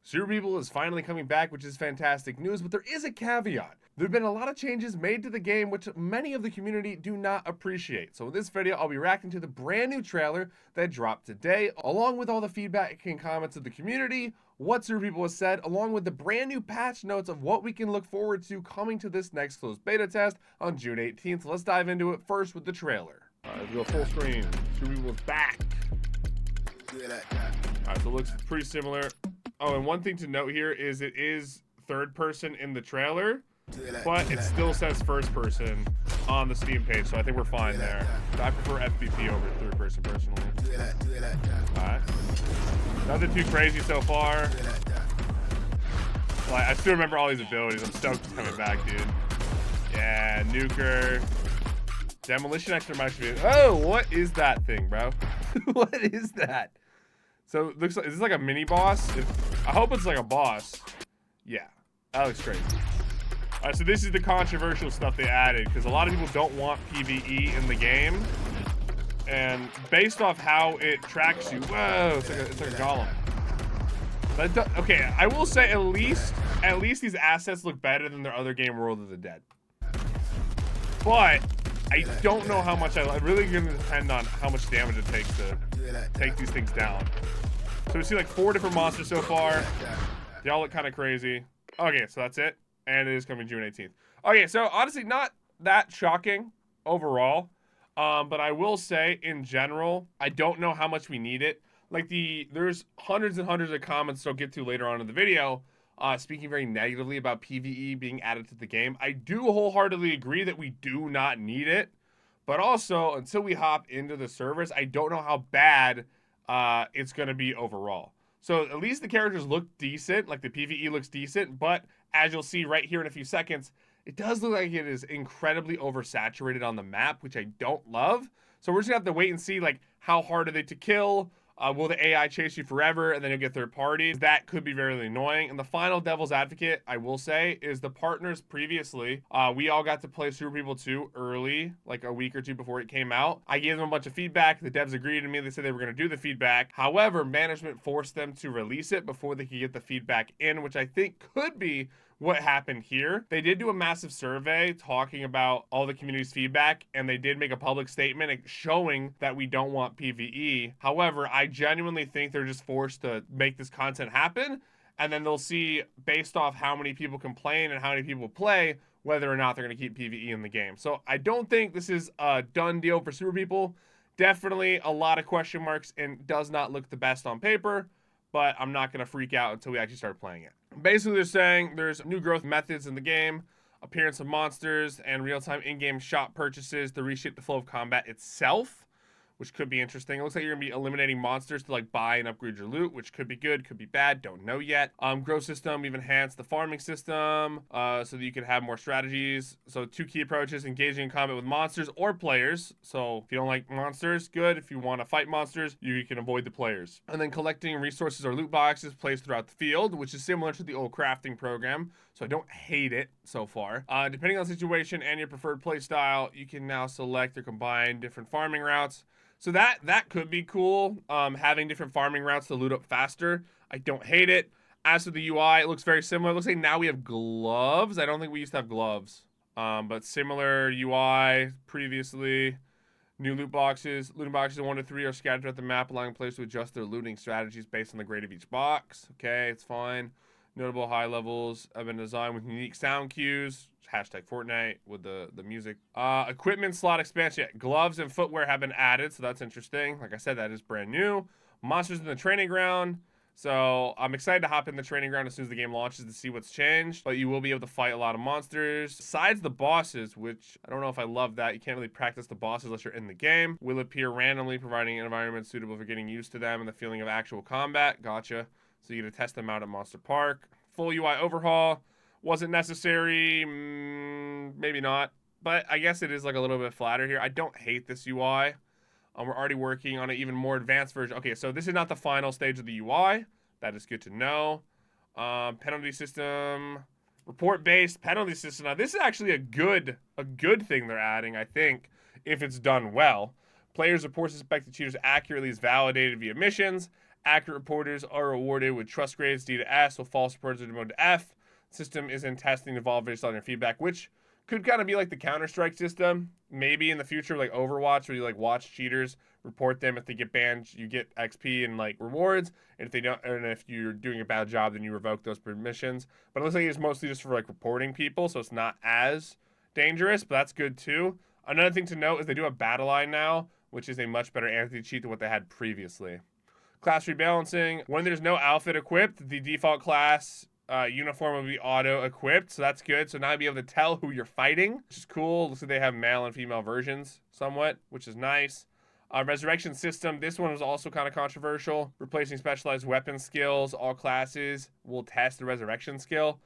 Super People is finally coming back, which is fantastic news, but there is a caveat. There have been a lot of changes made to the game, which many of the community do not appreciate. So in this video, I'll be reacting to the brand new trailer that dropped today, along with all the feedback and comments of the community, what Super People has said, along with the brand new patch notes of what we can look forward to coming to this next closed beta test on June 18th. So let's dive into it first with the trailer. All right, let's go full screen. Super People is back. All right, so it looks pretty similar. Oh, and one thing to note here is it is third person in the trailer, but it still says first person on the Steam page, so I think we're fine there. I prefer FPP over third person personally. Alright. Nothing too crazy so far. Like, I still remember all these abilities. I'm stoked it's coming back, dude. Yeah, nuker. Demolition extra. Oh, what is that thing, bro? What is that? So it looks like, is this like a mini boss? I hope it's like a boss. Yeah, that looks crazy. All right, so this is the controversial stuff they added because a lot of people don't want PvE in the game, and based off how it tracks you, whoa, it's like a golem. Okay, I will say at least these assets look better than their other game, World of the Dead. But I don't know how much I'm really going to depend on how much damage it takes to take these things down. So we see like 4 different monsters so far. They all look kind of crazy. Okay, so that's it. And it is coming June 18th. Okay, so honestly, not that shocking overall. But I will say, in general, I don't know how much we need it. Like, there's hundreds and hundreds of comments I'll get to later on in the video, speaking very negatively about PvE being added to the game. I do wholeheartedly agree that we do not need it. But also, until we hop into the servers, I don't know how bad it's going to be overall. So at least the characters look decent, like the PvE looks decent, but as you'll see right here in a few seconds, it does look like it is incredibly oversaturated on the map, which I don't love. So we're just gonna have to wait and see, like, how hard are they to kill? Will the AI chase you forever and then you'll get third parties? That could be very annoying. And the final devil's advocate, I will say, is the partners previously. We all got to play Super People 2 early, like a week or two before it came out. I gave them a bunch of feedback. The devs agreed to me. They said they were going to do the feedback. However, management forced them to release it before they could get the feedback in, which I think could be what happened here. They did do a massive survey talking about all the community's feedback, and they did make a public statement showing that we don't want PvE. However, I genuinely think they're just forced to make this content happen, and then they'll see, based off how many people complain and how many people play, whether or not they're going to keep PvE in the game. So I don't think this is a done deal for Super People. Definitely a lot of question marks and does not look the best on paper, but I'm not going to freak out until we actually start playing it. Basically, they're saying there's new growth methods in the game, appearance of monsters, and real-time in-game shop purchases to reshape the flow of combat itself, which could be interesting. It looks like you're going to be eliminating monsters to, like, buy and upgrade your loot, which could be good, could be bad, don't know yet. Growth system, we've enhanced the farming system so that you can have more strategies. So 2 key approaches: engaging in combat with monsters or players. So if you don't like monsters, good. If you want to fight monsters, you can avoid the players. And then collecting resources or loot boxes placed throughout the field, which is similar to the old crafting program. So I don't hate it so far. Depending on the situation and your preferred play style, you can now select or combine different farming routes. So that could be cool, having different farming routes to loot up faster. I don't hate it. As for the UI, it looks very similar. It looks like now we have gloves. I don't think we used to have gloves. But similar UI previously. New loot boxes. Looting boxes 1 to 3 are scattered throughout the map, allowing players to adjust their looting strategies based on the grade of each box. Okay, it's fine. Notable high levels have been designed with unique sound cues. Hashtag Fortnite with the music. Equipment slot expansion. Yeah, gloves and footwear have been added, so that's interesting. Like I said, that is brand new. Monsters in the training ground. So I'm excited to hop in the training ground as soon as the game launches to see what's changed. But you will be able to fight a lot of monsters. Besides the bosses, which I don't know if I love that. You can't really practice the bosses unless you're in the game. Will appear randomly, providing an environment suitable for getting used to them and the feeling of actual combat. Gotcha. So you get to test them out at Monster Park. Full UI overhaul. Wasn't necessary. Maybe not. But I guess it is like a little bit flatter here. I don't hate this UI. We're already working on an even more advanced version. Okay, so this is not the final stage of the UI. That is good to know. Penalty system. Report-based penalty system. Now, this is actually a good thing they're adding, I think, if it's done well. Players report suspected cheaters accurately is validated via missions. Accurate reporters are rewarded with trust grades D to S, while false reporters are demoted to F. System is in testing to evolve based on your feedback, which could kind of be like the Counter-Strike system. Maybe in the future, like Overwatch, where you like watch cheaters, report them. If they get banned, you get XP and like rewards. And if they don't, and if you're doing a bad job, then you revoke those permissions. But it looks like it's mostly just for like reporting people, so it's not as dangerous, but that's good too. Another thing to note is they do have Battle Line now, which is a much better anti-cheat than what they had previously. Class rebalancing. When there's no outfit equipped, the default class uniform will be auto-equipped, so that's good. So now you'll be able to tell who you're fighting, which is cool. Looks like they have male and female versions somewhat, which is nice. Resurrection system. This one was also kind of controversial. Replacing specialized weapon skills. All classes will test the resurrection skill.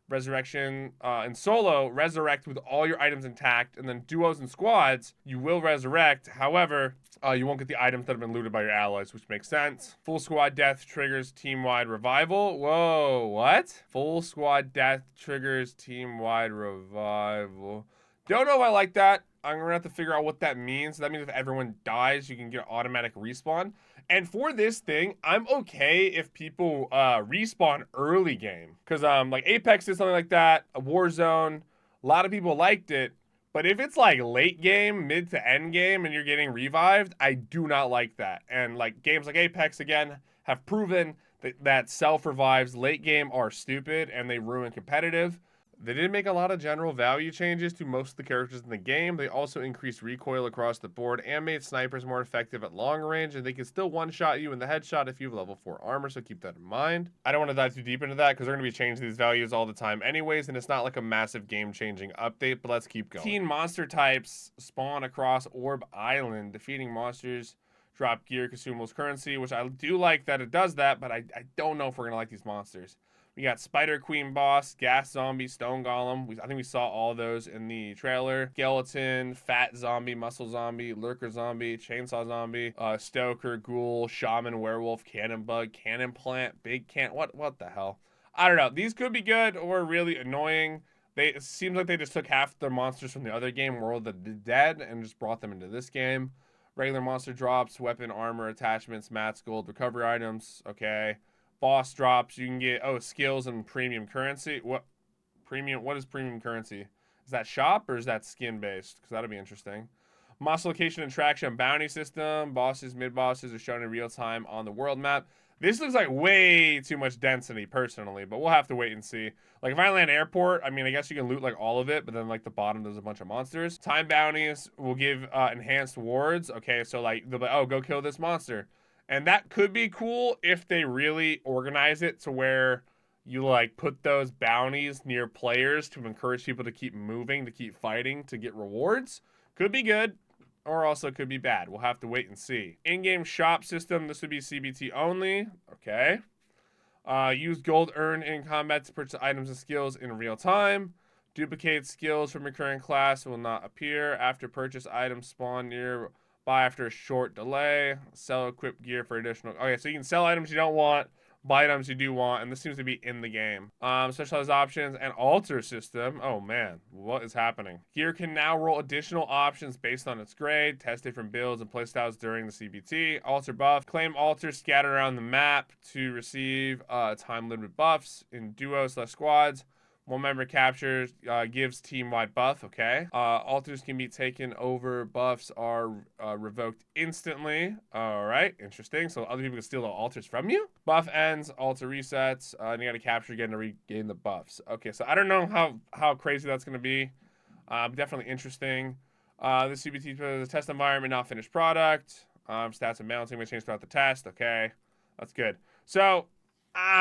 Resurrection in solo, resurrect with all your items intact, and then duos and squads, you will resurrect. However, you won't get the items that have been looted by your allies, which makes sense. Full squad death triggers team-wide revival. Whoa, what? Full squad death triggers team-wide revival. Don't know if I like that. I'm gonna have to figure out what that means. That means if everyone dies, you can get automatic respawn. And for this thing, I'm okay if people respawn early game. Because like Apex did something like that, a Warzone, a lot of people liked it. But if it's like late game, mid to end game, and you're getting revived, I do not like that. And like games like Apex, again, have proven that self-revives late game are stupid and they ruin competitive. They did make a lot of general value changes to most of the characters in the game. They also increased recoil across the board and made snipers more effective at long range, and they can still one-shot you in the headshot if you have level 4 armor, so keep that in mind. I don't want to dive too deep into that because they're going to be changing these values all the time anyways, and it's not like a massive game-changing update, but let's keep going. 15 monster types spawn across Orb Island. Defeating monsters drop gear, consumables, currency, which I do like that it does that, but I don't know if we're going to like these monsters. We got Spider Queen Boss, Gas Zombie, Stone Golem. I think we saw all those in the trailer. Skeleton, Fat Zombie, Muscle Zombie, Lurker Zombie, Chainsaw Zombie, Stoker, Ghoul, Shaman, Werewolf, Cannon Bug, Cannon Plant, Big Can. What the hell? I don't know. These could be good or really annoying. It seems like they just took half the monsters from the other game, World of the Dead, and just brought them into this game. Regular monster drops, weapon, armor, attachments, mats, gold, recovery items. Okay. Boss drops, you can get skills and premium currency. What is premium currency? Is that shop or is that skin based? Because that'll be interesting. Monster location and traction bounty system. Bosses, mid bosses are shown in real time on the world map. This looks like way too much density personally, but we'll have to wait and see. Like if I land airport, I mean, I guess you can loot like all of it, but then like the bottom there's a bunch of monsters. Time bounties will give enhanced wards. Okay, so like they'll be like, oh, go kill this monster. And that could be cool if they really organize it to where you like put those bounties near players to encourage people to keep moving, to keep fighting, to get rewards. Could be good, or also could be bad. We'll have to wait and see. In-game shop system, this would be CBT only. Okay. Use gold earned in combat to purchase items and skills in real time. Duplicate skills from your current class will not appear. After purchase, items spawn near... Buy after a short delay. Sell equipped gear for additional... Okay, so you can sell items you don't want, buy items you do want, and this seems to be in the game. Specialized options and alter system. Oh, man. What is happening? Gear can now roll additional options based on its grade. Test different builds and playstyles during the CBT. Alter buff. Claim alters scattered around the map to receive time-limited buffs in duos/squads. One member captures gives team-wide buff, okay. Alters can be taken over. Buffs are revoked instantly. All right, interesting. So other people can steal the alters from you. Buff ends, alter resets, and you gotta capture again to regain the buffs. Okay, so I don't know how crazy that's gonna be. Definitely interesting. The CBT is a test environment, not finished product. Stats and mounting may change throughout the test. Okay, that's good. So,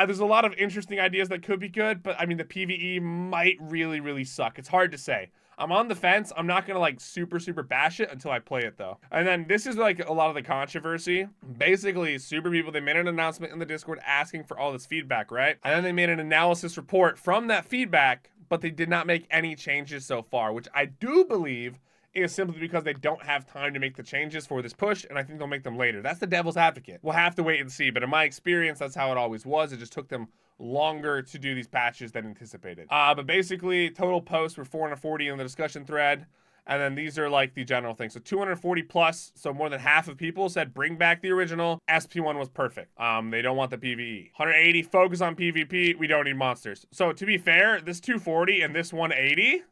there's a lot of interesting ideas that could be good, but I mean, the PvE might really, really suck. It's hard to say. I'm on the fence. I'm not gonna like super bash it until I play it though. And then this is like a lot of the controversy. Basically, Super People, they made an announcement in the Discord asking for all this feedback, right? And then they made an analysis report from that feedback, but they did not make any changes so far, which I do believe is simply because they don't have time to make the changes for this push, and I think they'll make them later. That's the devil's advocate. We'll have to wait and see, but in my experience, that's how it always was. It just took them longer to do these patches than anticipated. But basically, total posts were 440 in the discussion thread. And then these are like the general things. So 240 plus, so more than half of people said bring back the original. SP1 was perfect. They don't want the PvE. 180, focus on PvP. We don't need monsters. So to be fair, this 240 and this 180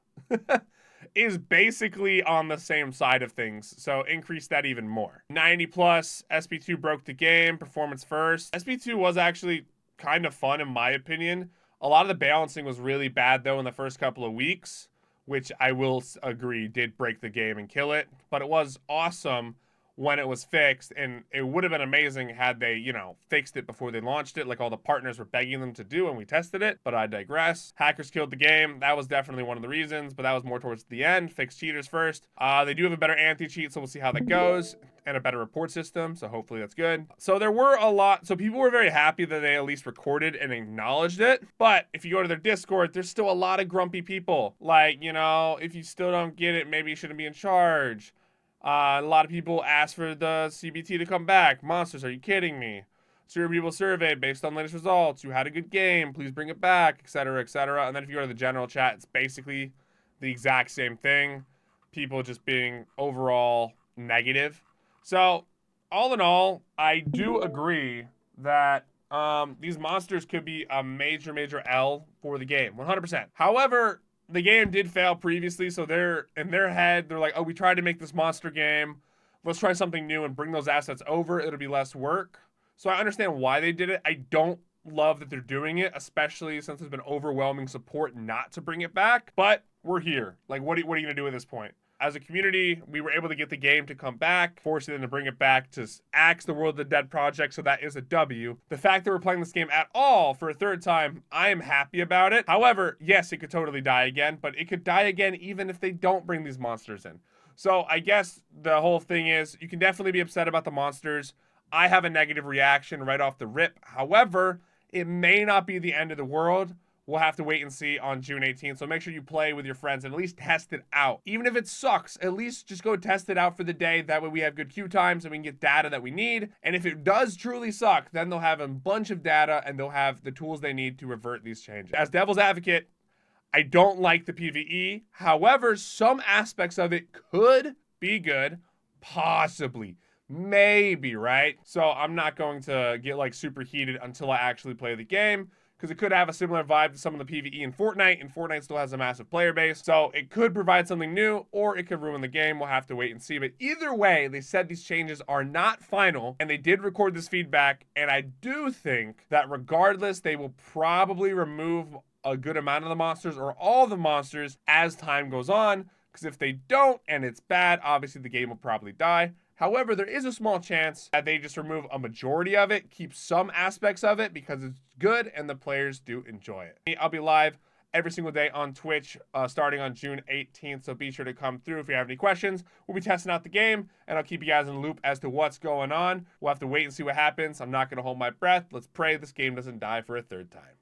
is basically on the same side of things. So increase that even more. 90 plus, SP2 broke the game, performance first. SP2 was actually kind of fun in my opinion. A lot of the balancing was really bad though in the first couple of weeks, which I will agree did break the game and kill it. But it was awesome when it was fixed, and it would have been amazing had they, you know, fixed it before they launched it, like all the partners were begging them to do, and we tested it, but I digress. Hackers killed the game. That was definitely one of the reasons, but that was more towards the end. Fix cheaters first. They do have a better anti-cheat, so we'll see how that goes, and a better report system, so hopefully that's good. So there were a lot, so people were very happy that they at least recorded and acknowledged it, but if you go to their Discord, there's still a lot of grumpy people. Like, you know, if you still don't get it, maybe you shouldn't be in charge. A lot of people asked for the CBT to come back. Monsters, are you kidding me? 0 people surveyed based on latest results. You had a good game. Please bring it back, etc., etc. And then if you go to the general chat, it's basically the exact same thing. People just being overall negative. So, all in all, I do agree that these monsters could be a major, major L for the game. 100%. However, the game did fail previously, so they're in their head, they're like, oh, we tried to make this monster game. Let's try something new and bring those assets over. It'll be less work. So I understand why they did it. I don't love that they're doing it, especially since there's been overwhelming support not to bring it back. But we're here. Like, what are you going to do at this point? As a community, we were able to get the game to come back, forcing them to bring it back to Axe the World of the Dead project, so that is a W. The fact that we're playing this game at all for a third time, I am happy about it. However, yes, it could totally die again, but it could die again even if they don't bring these monsters in. So I guess the whole thing is, you can definitely be upset about the monsters. I have a negative reaction right off the rip. However, it may not be the end of the world. We'll have to wait and see on June 18th. So make sure you play with your friends and at least test it out. Even if it sucks, at least just go test it out for the day. That way we have good queue times and we can get data that we need. And if it does truly suck, then they'll have a bunch of data and they'll have the tools they need to revert these changes. As devil's advocate, I don't like the PvE. However, some aspects of it could be good. Possibly. Maybe, right? So I'm not going to get like super heated until I actually play the game, because it could have a similar vibe to some of the PvE in Fortnite, and Fortnite still has a massive player base. So it could provide something new, or it could ruin the game. We'll have to wait and see. But either way, they said these changes are not final, and they did record this feedback, and I do think that regardless, they will probably remove a good amount of the monsters, or all the monsters, as time goes on, because if they don't, and it's bad, obviously the game will probably die. However, there is a small chance that they just remove a majority of it, keep some aspects of it because it's good and the players do enjoy it. I'll be live every single day on Twitch starting on June 18th, so be sure to come through if you have any questions. We'll be testing out the game, and I'll keep you guys in the loop as to what's going on. We'll have to wait and see what happens. I'm not going to hold my breath. Let's pray this game doesn't die for a third time.